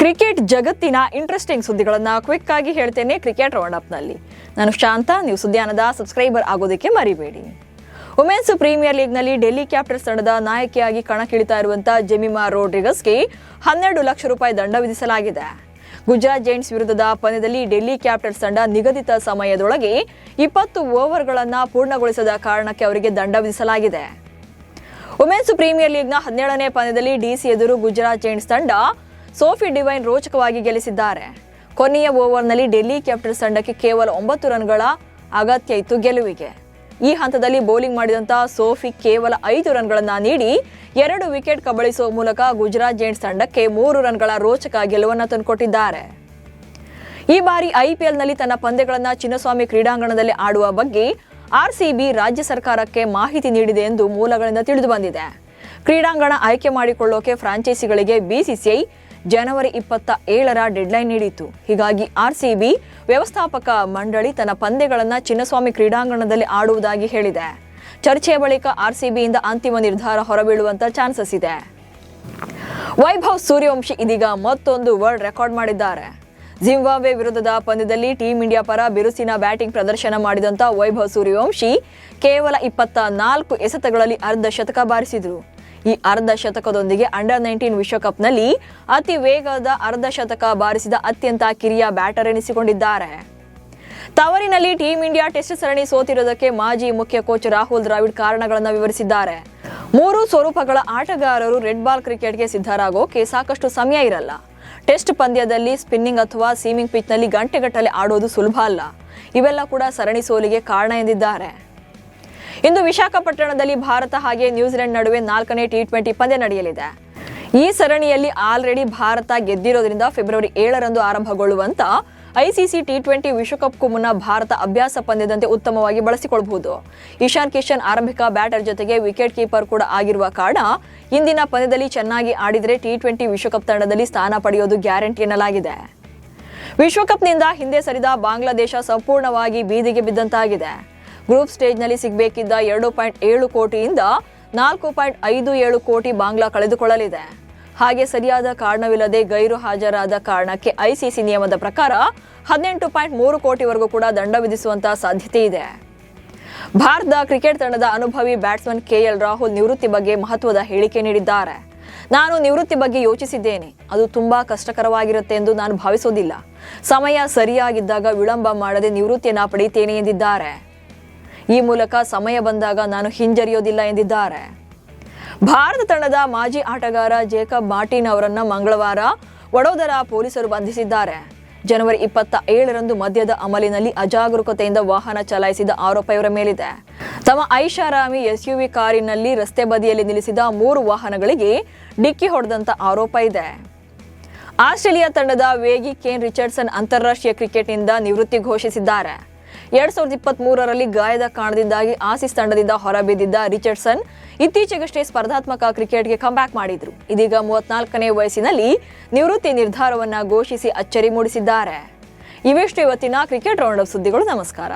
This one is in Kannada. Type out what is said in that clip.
ಕ್ರಿಕೆಟ್ ಜಗತ್ತಿನ ಇಂಟ್ರೆಸ್ಟಿಂಗ್ ಸುದ್ದಿಗಳನ್ನು ಕ್ವಿಕ್ ಆಗಿ ಹೇಳ್ತೇನೆ ಕ್ರಿಕೆಟ್ ರೌಂಡ್ ಅಪ್ ನಲ್ಲಿ. ನಾನು ಶಾಂತ. ನೀವು ಸುದ್ದಿಯಾನದ ಸಬ್ಸ್ಕ್ರೈಬರ್ ಆಗೋದಕ್ಕೆ ಮರಿಬೇಡಿ. ವುಮೆನ್ಸ್ ಪ್ರೀಮಿಯರ್ ಲೀಗ್ ನಲ್ಲಿ ಡೆಲ್ಲಿ ಕ್ಯಾಪಿಟಲ್ಸ್ ತಂಡದ ನಾಯಕಿಯಾಗಿ ಕಣಕ್ಕಿಳಿತಾ ಇರುವಂತಹ ಜೆಮಿಮಾ ರೋಡ್ರಿಗಸ್ಗೆ 12 ಲಕ್ಷ ರೂಪಾಯಿ ದಂಡ ವಿಧಿಸಲಾಗಿದೆ. ಗುಜರಾತ್ ಜೈಂಟ್ಸ್ ವಿರುದ್ಧದ ಪಂದ್ಯದಲ್ಲಿ ಡೆಲ್ಲಿ ಕ್ಯಾಪಿಟಲ್ಸ್ ತಂಡ ನಿಗದಿತ ಸಮಯದೊಳಗೆ 20 ಓವರ್ಗಳನ್ನು ಪೂರ್ಣಗೊಳಿಸದ ಕಾರಣಕ್ಕೆ ಅವರಿಗೆ ದಂಡ ವಿಧಿಸಲಾಗಿದೆ. ವುಮೆನ್ಸ್ ಪ್ರೀಮಿಯರ್ ಲೀಗ್ನ 17ನೇ ಪಂದ್ಯದಲ್ಲಿ ಡಿಸಿ ಎದುರು ಗುಜರಾತ್ ಜೈಂಟ್ಸ್ ತಂಡ ಸೋಫಿ ಡಿವೈನ್ ರೋಚಕವಾಗಿ ಗೆಲ್ಲಿಸಿದ್ದಾರೆ. ಕೊನೆಯ ಓವರ್ನಲ್ಲಿ ಡೆಲ್ಲಿ ಕ್ಯಾಪಿಟಲ್ಸ್ ತಂಡಕ್ಕೆ ಕೇವಲ 9 ರನ್ಗಳ ಅಗತ್ಯ ಇತ್ತು ಗೆಲುವಿಗೆ. ಈ ಹಂತದಲ್ಲಿ ಬೌಲಿಂಗ್ ಮಾಡಿದಂತಹ ಸೋಫಿ ಕೇವಲ 5 ರನ್ಗಳನ್ನು ನೀಡಿ 2 ವಿಕೆಟ್ ಕಬಳಿಸುವ ಮೂಲಕ ಗುಜರಾತ್ ಜೈಂಟ್ಸ್ ತಂಡಕ್ಕೆ 3 ರನ್ಗಳ ರೋಚಕ ಗೆಲುವನ್ನು ತಂದುಕೊಟ್ಟಿದ್ದಾರೆ. ಈ ಬಾರಿ ಐಪಿಎಲ್ನಲ್ಲಿ ತನ್ನ ಪಂದ್ಯಗಳನ್ನು ಚಿನ್ನಸ್ವಾಮಿ ಕ್ರೀಡಾಂಗಣದಲ್ಲಿ ಆಡುವ ಬಗ್ಗೆ ಆರ್ಸಿಬಿ ರಾಜ್ಯ ಸರ್ಕಾರಕ್ಕೆ ಮಾಹಿತಿ ನೀಡಿದೆ ಎಂದು ಮೂಲಗಳಿಂದ ತಿಳಿದು ಬಂದಿದೆ. ಕ್ರೀಡಾಂಗಣ ಆಯ್ಕೆ ಮಾಡಿಕೊಳ್ಳೋಕೆ ಫ್ರಾಂಚೈಸಿಗಳಿಗೆ ಬಿಸಿಸಿಐ ಜನವರಿ 27ರ ಡೆಡ್ಲೈನ್ ನೀಡಿತ್ತು. ಹೀಗಾಗಿ ಆರ್ಸಿಬಿ ವ್ಯವಸ್ಥಾಪಕ ಮಂಡಳಿ ತನ್ನ ಪಂದ್ಯಗಳನ್ನು ಚಿನ್ನಸ್ವಾಮಿ ಕ್ರೀಡಾಂಗಣದಲ್ಲಿ ಆಡುವುದಾಗಿ ಹೇಳಿದೆ. ಚರ್ಚೆಯ ಬಳಿಕ ಆರ್ಸಿಬಿಯಿಂದ ಅಂತಿಮ ನಿರ್ಧಾರ ಹೊರಬೀಳುವಂತ ಚಾನ್ಸಸ್ ಇದೆ. ವೈಭವ್ ಸೂರ್ಯವಂಶಿ ಇದೀಗ ಮತ್ತೊಂದು ವರ್ಲ್ಡ್ ರೆಕಾರ್ಡ್ ಮಾಡಿದ್ದಾರೆ. ಜಿಂಬಾಬ್ವೆ ವಿರುದ್ಧದ ಪಂದ್ಯದಲ್ಲಿ ಟೀಂ ಇಂಡಿಯಾ ಪರ ಬಿರುಸಿನ ಬ್ಯಾಟಿಂಗ್ ಪ್ರದರ್ಶನ ಮಾಡಿದಂತ ವೈಭವ್ ಸೂರ್ಯವಂಶಿ ಕೇವಲ 24 ಎಸೆತಗಳಲ್ಲಿ ಅರ್ಧ ಶತಕ ಬಾರಿಸಿದ್ರು. ಈ ಅರ್ಧ ಶತಕದೊಂದಿಗೆ ಅಂಡರ್-19 ವಿಶ್ವಕಪ್ನಲ್ಲಿ ಅತಿ ವೇಗದ ಅರ್ಧ ಶತಕ ಬಾರಿಸಿದ ಅತ್ಯಂತ ಕಿರಿಯ ಬ್ಯಾಟರ್ ಎನಿಸಿಕೊಂಡಿದ್ದಾರೆ. ತವರಿನಲ್ಲಿ ಟೀಂ ಇಂಡಿಯಾ ಟೆಸ್ಟ್ ಸರಣಿ ಸೋತಿರೋದಕ್ಕೆ ಮಾಜಿ ಮುಖ್ಯ ಕೋಚ್ ರಾಹುಲ್ ದ್ರಾವಿಡ್ ಕಾರಣಗಳನ್ನು ವಿವರಿಸಿದ್ದಾರೆ. 3 ಸ್ವರೂಪಗಳ ಆಟಗಾರರು ರೆಡ್ ಬಾಲ್ ಕ್ರಿಕೆಟ್ಗೆ ಸಿದ್ಧರಾಗೋಕೆ ಸಾಕಷ್ಟು ಸಮಯ ಇರಲ್ಲ. ಟೆಸ್ಟ್ ಪಂದ್ಯದಲ್ಲಿ ಸ್ಪಿನ್ನಿಂಗ್ ಅಥವಾ ಸೀಮಿಂಗ್ ಪಿಚ್ನಲ್ಲಿ ಗಂಟೆಗಟ್ಟಲೆ ಆಡೋದು ಸುಲಭ ಅಲ್ಲ. ಇವೆಲ್ಲ ಕೂಡ ಸರಣಿ ಸೋಲಿಗೆ ಕಾರಣ ಎಂದಿದ್ದಾರೆ. ಇಂದು ವಿಶಾಖಪಟ್ಟಣದಲ್ಲಿ ಭಾರತ ಹಾಗೆ ನ್ಯೂಜಿಲೆಂಡ್ ನಡುವೆ 4ನೇ T20 ಪಂದ್ಯ ನಡೆಯಲಿದೆ. ಈ ಸರಣಿಯಲ್ಲಿ ಆಲ್ರೆಡಿ ಭಾರತ ಗೆದ್ದಿರೋದ್ರಿಂದ ಫೆಬ್ರವರಿ 7ರಂದು ಆರಂಭಗೊಳ್ಳುವಂತ ಐಸಿಸಿ T20 ವಿಶ್ವಕಪ್ಗೂ ಮುನ್ನ ಭಾರತ ಅಭ್ಯಾಸ ಪಂದ್ಯದಂತೆ ಉತ್ತಮವಾಗಿ ಬಳಸಿಕೊಳ್ಳಬಹುದು. ಇಶಾನ್ ಕಿಶನ್ ಆರಂಭಿಕ ಬ್ಯಾಟರ್ ಜೊತೆಗೆ ವಿಕೆಟ್ ಕೀಪರ್ ಕೂಡ ಆಗಿರುವ ಕಾರಣ ಇಂದಿನ ಪಂದ್ಯದಲ್ಲಿ ಚೆನ್ನಾಗಿ ಆಡಿದರೆ T20 ವಿಶ್ವಕಪ್ ತಂಡದಲ್ಲಿ ಸ್ಥಾನ ಪಡೆಯೋದು ಗ್ಯಾರಂಟಿ ಎನ್ನಲಾಗಿದೆ. ವಿಶ್ವಕಪ್ನಿಂದ ಹಿಂದೆ ಸರಿದ ಬಾಂಗ್ಲಾದೇಶ ಸಂಪೂರ್ಣವಾಗಿ ಬೀದಿಗೆ ಬಿದ್ದಂತಾಗಿದೆ. ಗ್ರೂಪ್ ಸ್ಟೇಜ್ನಲ್ಲಿ ಸಿಗಬೇಕಿದ್ದ 2.7 ಕೋಟಿಯಿಂದ 4.57 ಕೋಟಿ ಬಾಂಗ್ಲಾ ಕಳೆದುಕೊಳ್ಳಲಿದೆ. ಹಾಗೆ ಸರಿಯಾದ ಕಾರಣವಿಲ್ಲದೆ ಗೈರು ಹಾಜರಾದ ಕಾರಣಕ್ಕೆ ಐಸಿಸಿ ನಿಯಮದ ಪ್ರಕಾರ 18.3 ಕೋಟಿವರೆಗೂ ಕೂಡ ದಂಡ ವಿಧಿಸುವಂತಹ ಸಾಧ್ಯತೆ ಇದೆ. ಭಾರತದ ಕ್ರಿಕೆಟ್ ತಂಡದ ಅನುಭವಿ ಬ್ಯಾಟ್ಸ್ಮನ್ ಕೆಎಲ್ ರಾಹುಲ್ ನಿವೃತ್ತಿ ಬಗ್ಗೆ ಮಹತ್ವದ ಹೇಳಿಕೆ ನೀಡಿದ್ದಾರೆ. ನಾನು ನಿವೃತ್ತಿ ಬಗ್ಗೆ ಯೋಚಿಸಿದ್ದೇನೆ. ಅದು ತುಂಬಾ ಕಷ್ಟಕರವಾಗಿರುತ್ತೆ ಎಂದು ನಾನು ಭಾವಿಸೋದಿಲ್ಲ. ಸಮಯ ಸರಿಯಾಗಿದ್ದಾಗ ವಿಳಂಬ ಮಾಡದೆ ನಿವೃತ್ತಿಯನ್ನ ಪಡೆಯುತ್ತೇನೆ ಎಂದಿದ್ದಾರೆ. ಈ ಮೂಲಕ ಸಮಯ ಬಂದಾಗ ನಾನು ಹಿಂಜರಿಯೋದಿಲ್ಲ ಎಂದಿದ್ದಾರೆ. ಭಾರತ ತಂಡದ ಮಾಜಿ ಆಟಗಾರ ಜೇಕಬ್ ಮಾರ್ಟಿನ್ ಅವರನ್ನ ಮಂಗಳವಾರ ವಡೋದರಾ ಪೊಲೀಸರು ಬಂಧಿಸಿದ್ದಾರೆ. ಜನವರಿ 27ರಂದು ಮದ್ಯದ ಅಮಲಿನಲ್ಲಿ ಅಜಾಗರೂಕತೆಯಿಂದ ವಾಹನ ಚಲಾಯಿಸಿದ ಆರೋಪ ಇವರ ಮೇಲಿದೆ. ತಮ್ಮ ಐಷಾರಾಮಿ ಎಸ್ಯುವಿ ಕಾರಿನಲ್ಲಿ ರಸ್ತೆ ಬದಿಯಲ್ಲಿ ನಿಲ್ಲಿಸಿದ 3 ವಾಹನಗಳಿಗೆ ಡಿಕ್ಕಿ ಹೊಡೆದಂತ ಆರೋಪ ಇದೆ. ಆಸ್ಟ್ರೇಲಿಯಾ ತಂಡದ ವೇಗಿ ಕೇನ್ ರಿಚರ್ಡ್ಸನ್ ಅಂತಾರಾಷ್ಟ್ರೀಯ ಕ್ರಿಕೆಟ್ನಿಂದ ನಿವೃತ್ತಿ ಘೋಷಿಸಿದ್ದಾರೆ. 2023ರಲ್ಲಿ ಗಾಯದ ಕಾರಣದಿಂದಾಗಿ ಆಸೀಸ್ ತಂಡದಿಂದ ಹೊರಬಿದ್ದಿದ್ದ ರಿಚರ್ಡ್ಸನ್ ಇತ್ತೀಚೆಗಷ್ಟೇ ಸ್ಪರ್ಧಾತ್ಮಕ ಕ್ರಿಕೆಟ್ಗೆ ಕಂಬ್ಯಾಕ್ ಮಾಡಿದ್ರು. ಇದೀಗ 34ನೇ ವಯಸ್ಸಿನಲ್ಲಿ ನಿವೃತ್ತಿ ನಿರ್ಧಾರವನ್ನ ಘೋಷಿಸಿ ಅಚ್ಚರಿ ಮೂಡಿಸಿದ್ದಾರೆ. ಇವೆಷ್ಟು ಇವತ್ತಿನ ಕ್ರಿಕೆಟ್ ರೌಂಡ್ ಅಪ್ ಸುದ್ದಿಗಳು. ನಮಸ್ಕಾರ.